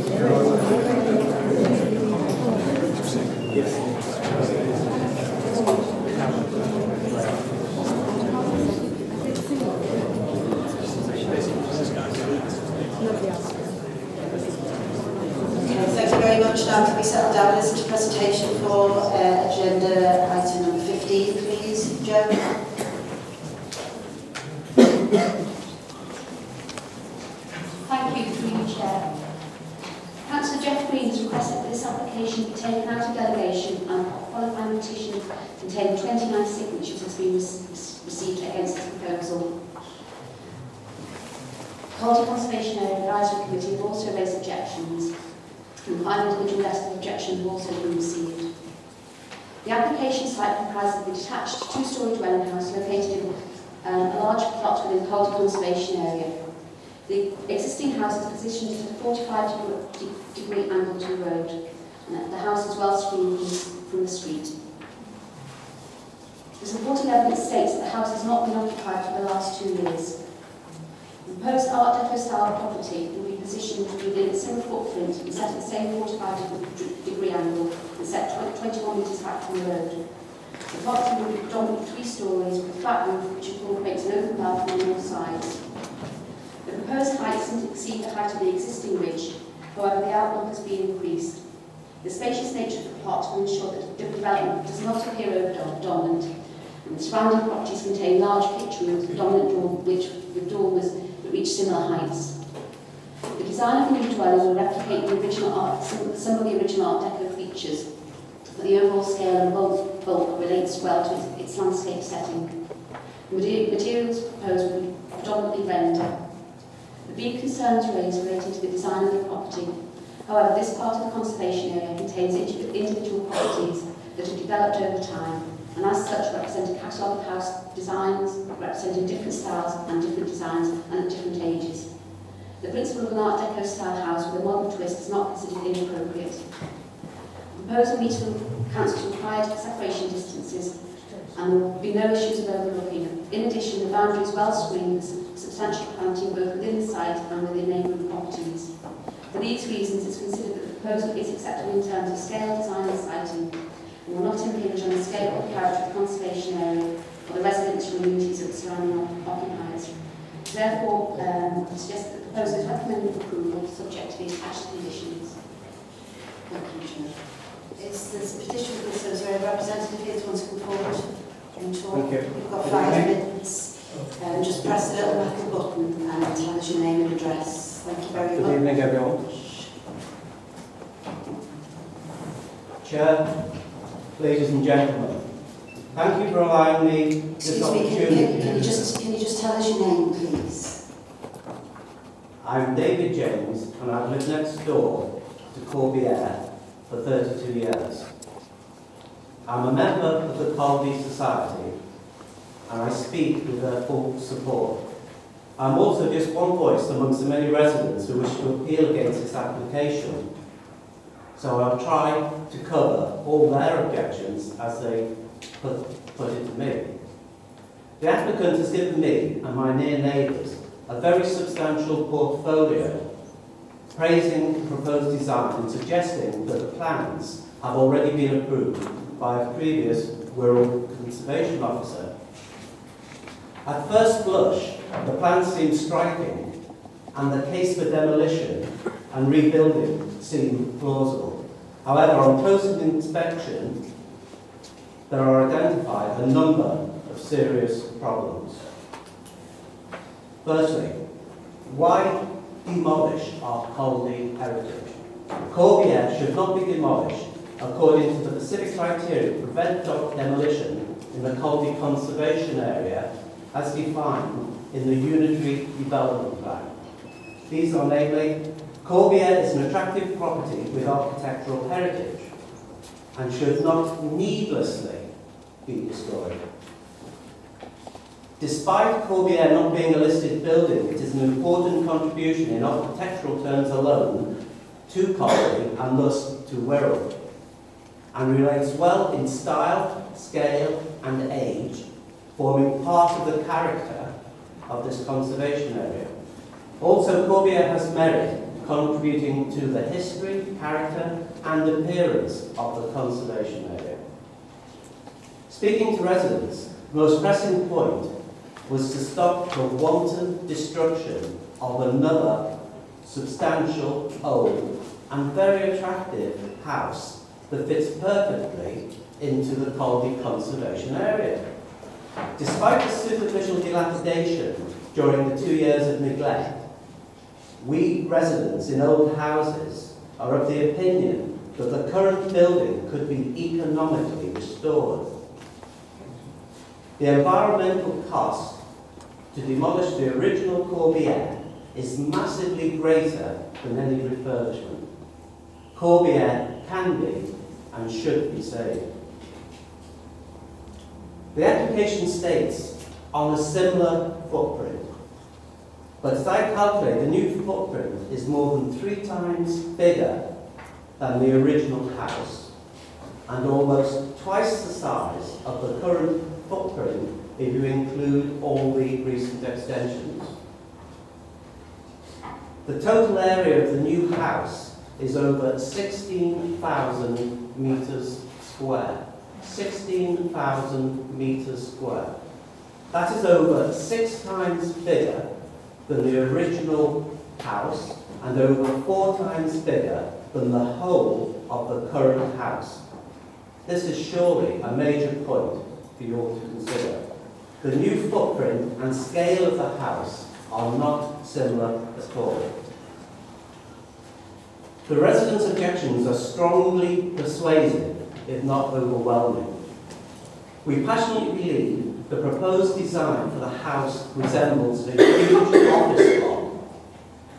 Very much. Now can we settle down and listen to presentation for agenda item number 15, please, Jo? Thank you, through you, Chair. Councillor Jeff Green has requested that this application be taken out of delegation and a qualifying petition containing 29 signatures has been received against this proposal. Caldy Conservation Area Advisory Committee have also raised objections, and 5 individual letters of objection have also been received. The application site comprises a detached two-storey dwelling house located in a large plot within Caldy Conservation Area. The existing house is positioned at a 45-degree angle to the road, and the house is well screened from the street. The supporting evidence states that the house has not been occupied for the last 2 years. The proposed Art Deco style property will be positioned within a similar footprint and set at the same 45-degree angle and set 21 metres back from the road. The property will be predominantly 3 storeys with a flat roof which incorporates an open balcony on all sides. The proposed height doesn't exceed the height of the existing ridge, however the outlook has been increased. The spacious nature of the plot will ensure that the development does not appear over-dominant, and the surrounding properties contain large kitchen rooms with dominant dormers that reach similar heights. The design of the new dwelling will replicate the original some of the original Art Deco features, but the overall scale and bulk relates well to its landscape setting. The materials proposed will be predominantly render. The big concerns raised relating to the design of the property. However, this part of the conservation area contains individual properties that have developed over time, and as such represent a catalogue of house designs representing different styles and different designs and at different ages. The principle of an Art Deco style house with a modern twist is not considered inappropriate. The proposal meets the council's required separation distances, and there will be no issues of overlooking. In addition, the boundary is well screened with substantial planting both within the site and within neighbouring properties. For these reasons, it's considered that the proposal is acceptable in terms of scale, design and siting, and will not impinge on the scale or character of the conservation area or the residential communities of the surrounding occupiers. Therefore, I suggest that the proposal is recommended approval subject to the attached conditions. Thank you, Chair. Is this petition for the Area representative here who wants to come forward? Thank you. You've got 5 minutes. Just press the little metal button and tell us your name and address. Thank you very much. Good evening, everyone. Chair, ladies and gentlemen, thank you for allowing me this opportunity. Can you just tell us your name, please? I'm David James, and I've lived next door to Corbière for 32 years. I'm a member of the Caldy Society, and I speak with their full support. I'm also just one voice amongst the many residents who wish to appeal against this application. So I'll try to cover all their objections as they put it to me. The applicant has given me and my near neighbours a very substantial portfolio, praising the proposed design and suggesting that the plans have already been approved by a previous Wirral conservation officer. At first blush, the plans seem striking, and the case for demolition and rebuilding seem plausible. However, on closer inspection, there are identified a number of serious problems. Firstly, why demolish our Caldy heritage? Corbière should not be demolished according to the specific criteria to prevent demolition in the Caldy Conservation Area as defined in the Unitary Development Plan. These are namely, Corbière is an attractive property with architectural heritage and should not needlessly be destroyed. Despite Corbière not being a listed building, it is an important contribution in architectural terms alone to Caldy and thus to Wirral, and relates well in style, scale and age, forming part of the character of this conservation area. Also, Corbière has merit contributing to the history, character and appearance of the conservation area. Speaking to residents, the most pressing point was to stop the wanton destruction of another substantial, old and very attractive house that fits perfectly into the Caldy Conservation Area. Despite the superficial dilapidation during the 2 years of neglect, we residents in old houses are of the opinion that the current building could be economically restored. The environmental cost to demolish the original Corbière is massively greater than any refurbishment. Corbière can be and should be saved. The application states on a similar footprint, but as I calculate, the new footprint is more than 3 times bigger than the original house and almost twice the size of the current footprint if you include all the recent extensions. The total area of the new house is over 16,000 metres square. 16,000 metres square. That is over 6 times bigger than the original house and over 4 times bigger than the whole of the current house. This is surely a major point for you all to consider. The new footprint and scale of the house are not similar at all. The residents' objections are strongly persuasive, if not overwhelming. We passionately believe the proposed design for the house resembles a huge office block.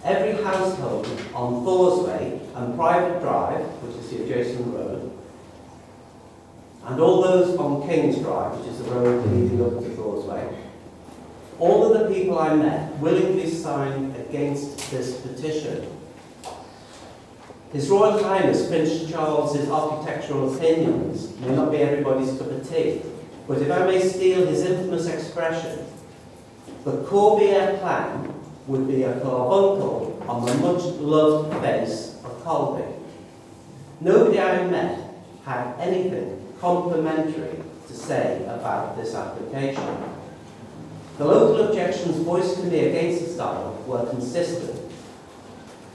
Every household on Thorsway and Private Drive, which is the adjacent road, and all those on King's Drive, which is the road leading up to Thorsway, all of the people I met willingly signed against this petition. His Royal Highness Prince Charles's architectural opinions may not be everybody's cup of tea, but if I may steal his infamous expression, the Corbière plan would be a carbuncle on the much-loved face of Caldy. Nobody I met had anything complimentary to say about this application. The local objections voiced to me against the style were consistent.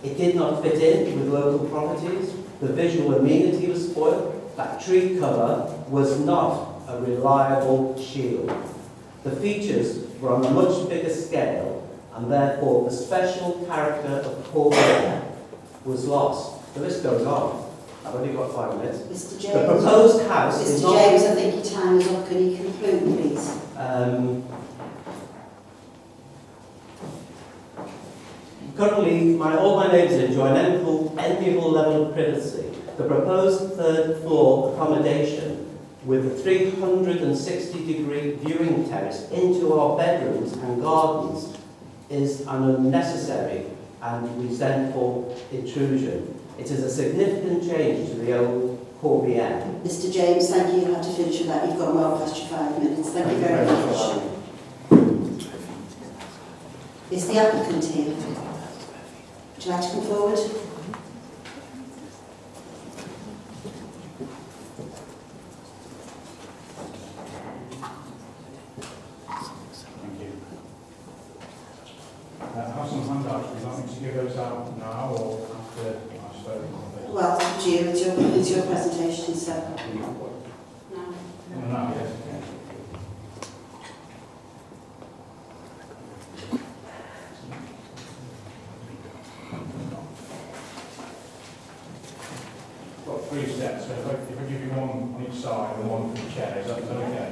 It did not fit in with local properties, the visual amenity was spoiled, that tree cover was not a reliable shield. The features were on a much bigger scale and therefore the special character of Corbière was lost. The list goes on. I've only got 5 minutes. Mr. James. The proposed house is Mr. not... James, I think your time is up. Can you conclude, please? Currently, all my neighbours enjoy an enviable level of privacy. The proposed 3rd floor accommodation with a 360-degree viewing terrace into our bedrooms and gardens is an unnecessary and resentful intrusion. It is a significant change to the old Corbière. Mr. James, thank you. You have to finish with that. You've gone well past your 5 minutes. Thank you very much. Is the applicant here? Would you like to come forward? Thank you. I have some handouts. Would you like me to give those out now or after I've spoken? Well, it's up to you. It's your presentation, so. No, yes. Got 3 sets, so if I give you one on each side and one for the chair, is that okay?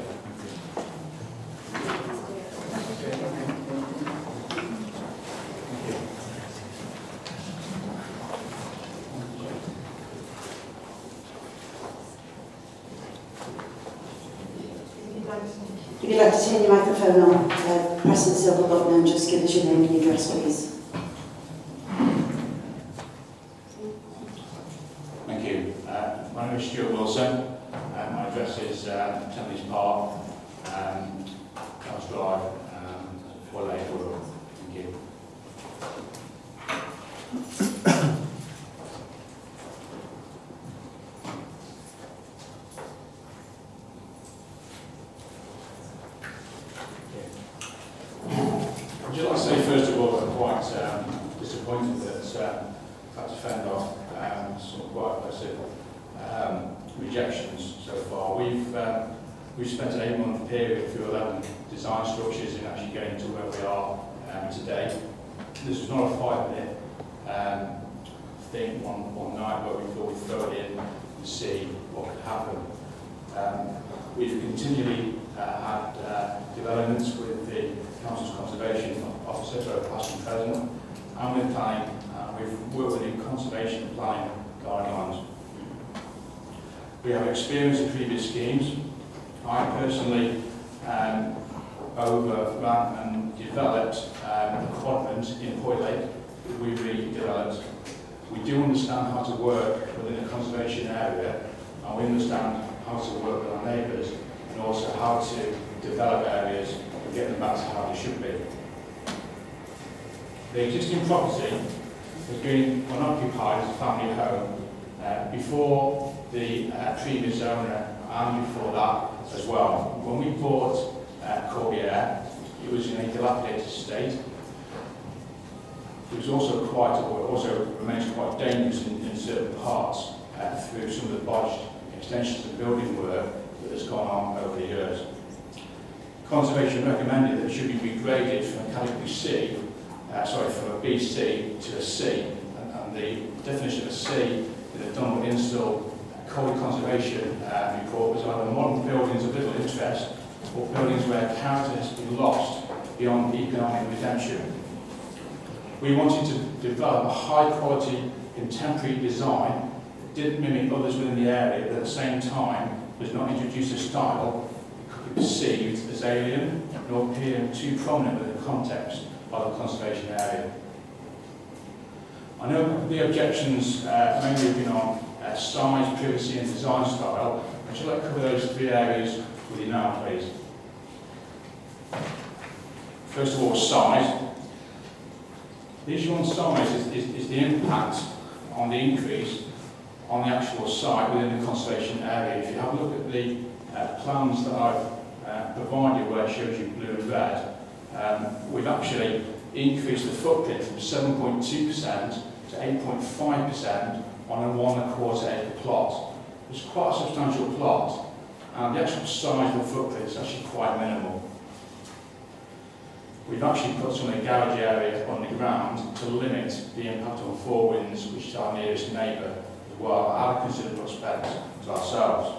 If you'd like to turn your microphone on, press the silver button and just give us your name and your address, please. Thank you. My name is Stuart Wilson. My address is Tenley's Park, House Drive, Wallasey Town Hall. Thank you. had to fend off some quite aggressive rejections so far. We've spent an 8-month period through 11 design structures in actually getting to where we are today. This was not a 5-minute thing one night, but we thought we'd throw it in and see what could happen. We've continually had developments with the Council's Conservation Officer, so past and present, and with planning. We've worked with the conservation planning guidelines. We have experience in previous schemes. I personally overran and developed a quadrant in Hoy Lake that we redeveloped. We do understand how to work within a conservation area, and we understand how to work with our neighbours, and also how to develop areas and get them back to how they should be. The existing property has been unoccupied as a family home before the previous owner and before that as well. When we bought Caldy, it was in a dilapidated state. It was also remains quite dangerous in certain parts through some of the bodged extensions of building work that has gone on over the years. Conservation recommended that it should be regraded from a category C, from a BC to a C, and the definition of a C in the Dunlop Install Caldy Conservation report was either modern buildings of little interest or buildings where character has been lost beyond economic redemption. We wanted to develop a high-quality contemporary design that didn't mimic others within the area, but at the same time does not introduce a style that could be perceived as alien nor appear too prominent within the context of the conservation area. I know the objections mainly have been on size, privacy and design style. I'd just like to cover those 3 areas with you now, please. First of all, size. The issue on size is the impact on the increase on the actual site within the conservation area. If you have a look at the plans that I've provided where it shows you blue and red, we've actually increased the footprint from 7.2% to 8.5% on a 1 1/4 acre plot. It's quite a substantial plot, and the actual size of the footprint is actually quite minimal. We've actually put some of the garage area underground to limit the impact on Four Winds, which is our nearest neighbour as well, at a considerable expense to ourselves.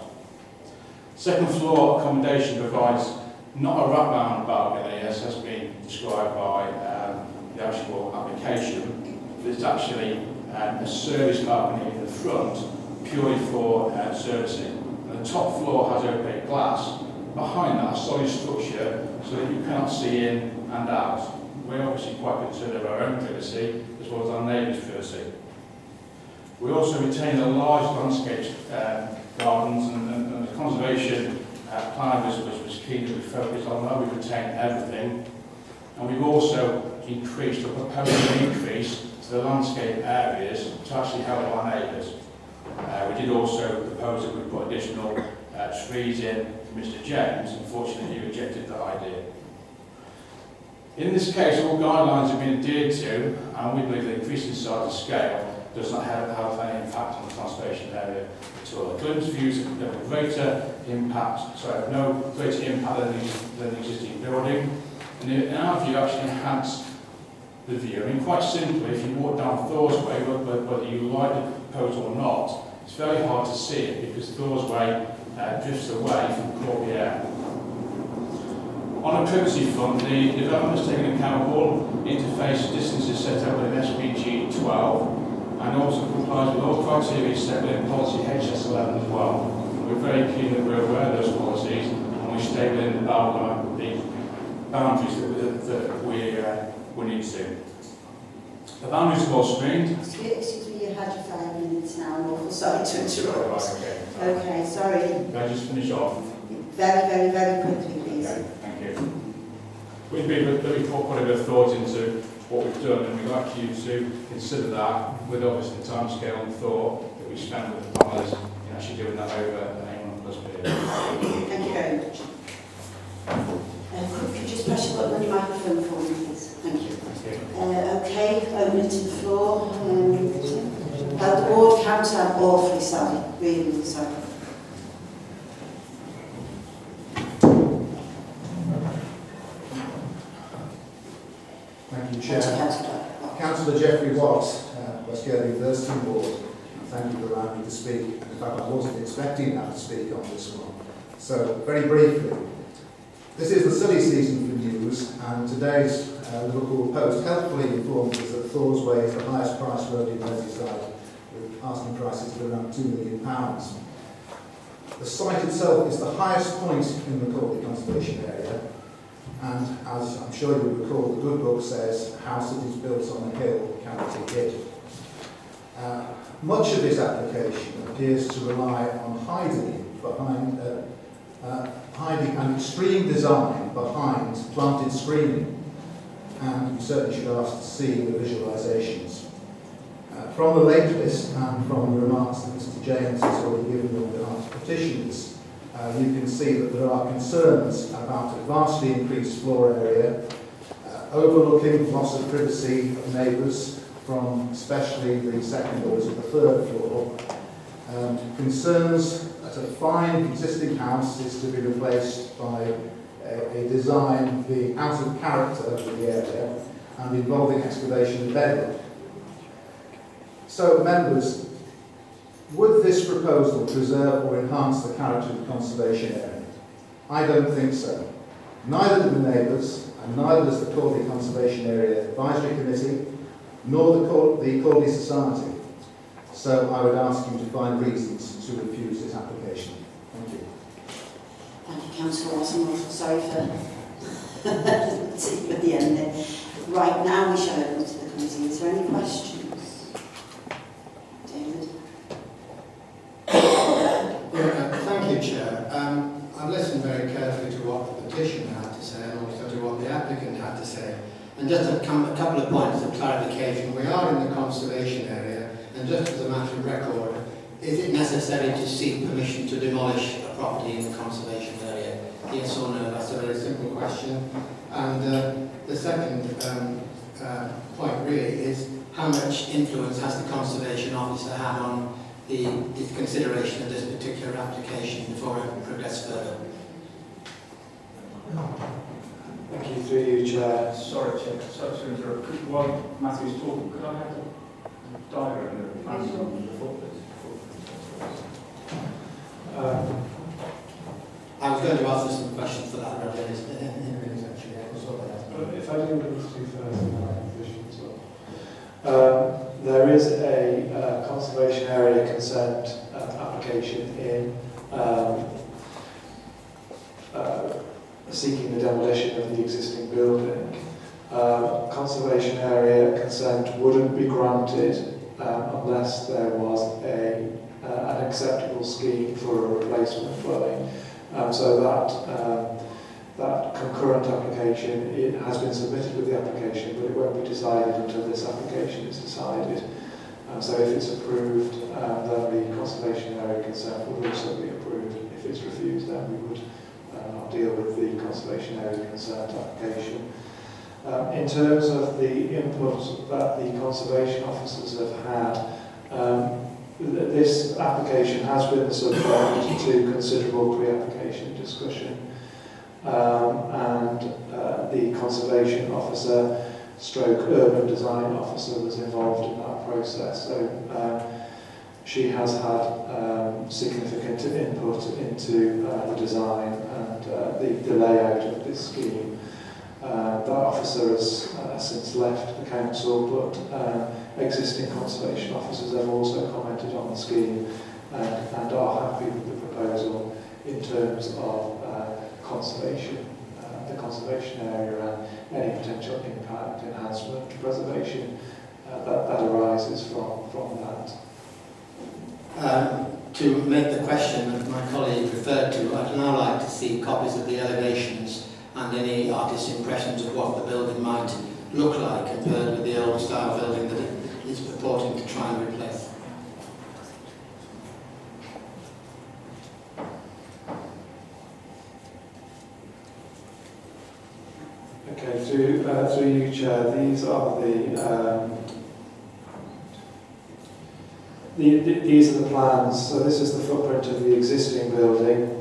Second floor accommodation provides not a wrap-round balcony as has been described by the actual application, but it's actually a service balcony in the front purely for servicing. And the top floor has opaque glass. Behind that, a solid structure so that you cannot see in and out. We're obviously quite concerned of our own privacy as well as our neighbours' privacy. We also retain a large landscape gardens, and the conservation plan was keen that we focused on that. We retain everything, and we've also increased or proposed an increase to the landscape areas to actually help our neighbours. We did also propose that we put additional trees in for Mr. James. Unfortunately, he rejected that idea. In this case, all guidelines have been adhered to, and we believe the increase in size and scale does not have any impact on the conservation area at all. The Clinton's views have no greater impact than the existing building, and in our view actually enhance the view. I mean, quite simply, if you walk down Thor's Way, whether you like the proposal or not, it's very hard to see it because Thor's Way drifts away from Corbière. On a privacy front, the development has taken account of all interface distances set out within SPG 12 and also complies with all criteria set within policy HS11 as well. We're very keen that we're aware of those policies and we stay within the boundaries that we need to. The boundaries are all screened. Excuse me, you had your 5 minutes now. I'm awful sorry to interrupt. Right, Okay, sorry. Can I just finish off? Very, very, very quickly, please. Okay, thank you. We've put quite a bit of thought into what we've done, and we'd like you to consider that with obviously the timescale and thought that we spent with the planners in actually doing that over an 8-month+ period. Thank you very much. Could you just press your button on your microphone for me, please? Thank you. Thank you. Okay, open it to the floor. Councillor, I'm awfully sorry, really sorry. Thank you, Chair. Councillor. Councillor Geoffrey Watt, West Girl University Board. Thank you for allowing me to speak. In fact, I wasn't expecting to speak on this one. So, very briefly, this is the silly season for news, and today's Liverpool Post helpfully informs us that Thorsway is the highest priced road in Merseyside, with asking prices of around £2 million. The site itself is the highest point in the Caldy Conservation Area, and as I'm sure you recall, the good book says, house that is built on a hill cannot be hid. Much of this application appears to rely on hiding an extreme design behind planted screening, and you certainly should ask to see the visualisations. From the late list and from the remarks that Mr James has already given on behalf of petitioners, you can see that there are concerns about a vastly increased floor area, overlooking loss of privacy of neighbours from especially the second floors of the third floor, concerns that a fine existing house is to be replaced by a design being out of character for the area and involving excavation of bedrock. So, members, would this proposal preserve or enhance the character of the conservation area? I don't think so. Neither do the neighbours, and neither does the Caldy Conservation Area Advisory Committee, nor the Caldy Society. So I would ask you to find reasons to refuse this application. Thank you. Thank you, Councillor Ross. I'm awfully sorry for seeing you at the end there. Right, now we shall open to the committee. Is there any questions? David? Thank you, Chair. I've listened very carefully to what the petitioner had to say and also to what the applicant had to say. And just a couple of points of clarification. We are in the conservation area, and just as a matter of record, is it necessary to seek permission to demolish a property in the conservation area? Yes or no? That's a very simple question. And the second point really is how much influence has the conservation officer had on the consideration of this particular application before it progressed further? Thank you, through you, Chair. Sorry, Chair. Sorry to interrupt. While Matthew's talking, could I have the diagram of the plans on the foot, please? I was going to ask some questions for that, but if I do these two first, then I have position as well. There is a conservation area consent application in seeking the demolition of the existing building. Conservation area consent wouldn't be granted unless there was an acceptable scheme for a replacement dwelling. So that concurrent application, it has been submitted with the application, but it won't be decided until this application is decided. So if it's approved, then the conservation area consent would also be approved. If it's refused, then we would deal with the conservation area consent application. In terms of the input that the conservation officers have had, this application has been subject to considerable pre-application discussion, and the conservation officer stroke urban design officer was involved in that process. So she has had significant input into the design and the layout of this scheme. That officer has since left the council, but existing conservation officers have also commented on the scheme and are happy with the proposal in terms of conservation, the conservation area and any potential impact, enhancement, preservation that arises from that. To make the question that my colleague referred to, I'd now like to see copies of the elevations and any artist's impressions of what the building might look like compared with the old style building that it is purporting to try and replace. Okay, through you, Chair, these are these are the plans. So this is the footprint of the existing building.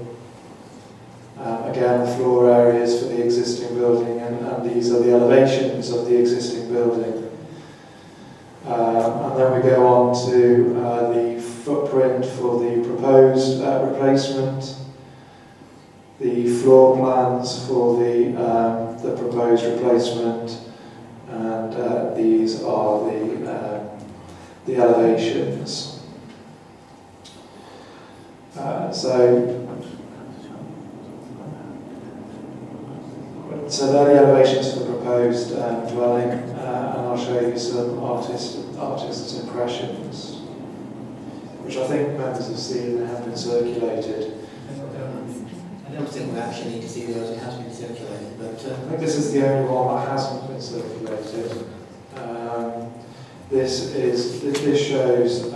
Again, the floor areas for the existing building, and these are the elevations of the existing building. And then we go on to the footprint for the proposed replacement, the floor plans for the proposed replacement, and these are the elevations. So they're the elevations for the proposed dwelling, and I'll show you some artists' impressions, which I think members have seen and have been circulated. I don't think we actually need to see those, it has been circulated, but I think this is the only one that hasn't been circulated. This shows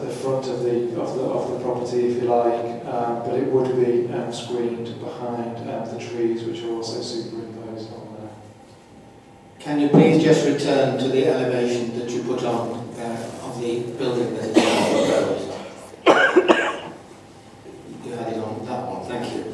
the front of the property, if you like, but it would be screened behind the trees, which are also superimposed on there. can you please just return to the elevation that you put on of the building that is now proposed? You had it on that one, thank you.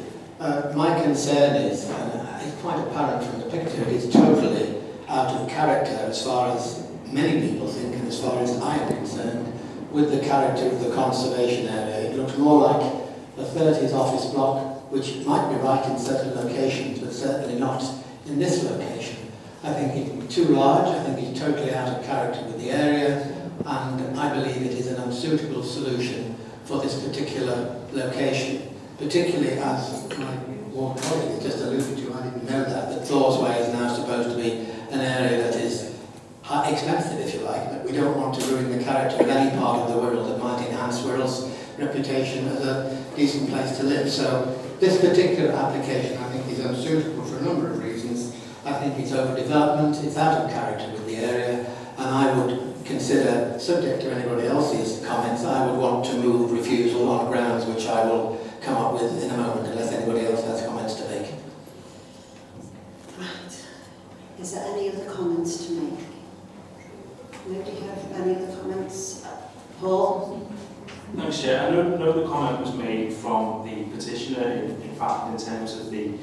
My concern is, it's quite apparent from the picture, it is totally out of character as far as many people think and as far as I am concerned with the character of the conservation area. It looks more like a 30s office block, which might be right in certain locations, but certainly not in this location. I think it's too large, I think it's totally out of character with the area, and I believe it is an unsuitable solution for this particular location, particularly as my ward colleague just alluded to, I didn't know that Thor's Way is now supposed to be an area that is expensive, if you like, but we don't want to ruin the character of any part of the Wirral that might enhance Wirral's reputation as a decent place to live. So this particular application, I think, is unsuitable for a number of reasons. I think it's overdevelopment, it's out of character with the area, and I would consider, subject to anybody else's comments, I would want to move refusal on grounds which I will come up with in a moment, unless anybody else has comments to make. Right. Is there any other comments to make? Nobody have any other comments? Paul? Thanks, Chair. I know the comment was made from the petitioner, in fact, in terms of the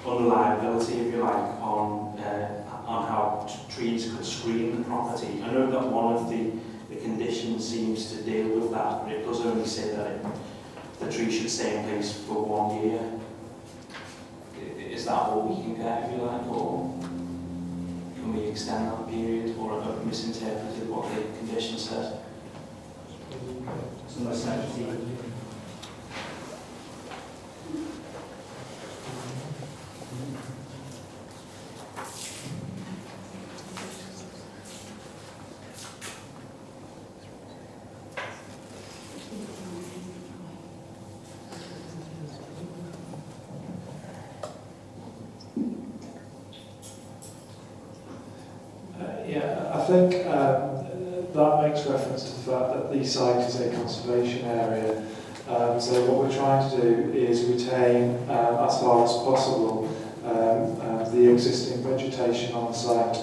unreliability, if you like, on how trees could screen the property. I know that one of the conditions seems to deal with that, but it does only say that the tree should stay in place for 1 year. Is that all we can get, if you like, or can we extend that period, or have I misinterpreted what the condition says? I think that makes reference to the fact that the site is a conservation area. So what we're trying to do is retain, as far as possible, the existing vegetation on the site.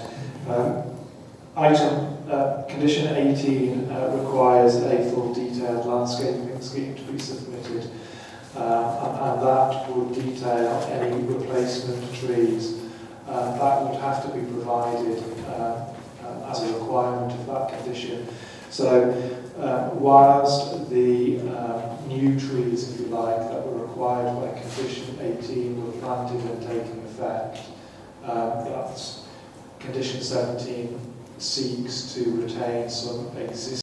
Condition 18 requires a full detailed landscaping scheme to be submitted, and that would detail any replacement trees. That would have to be provided as a requirement of that condition. So whilst the new trees, if you like, that were required by condition 18 were planted and taking effect, that's condition 17 seeks to retain some existing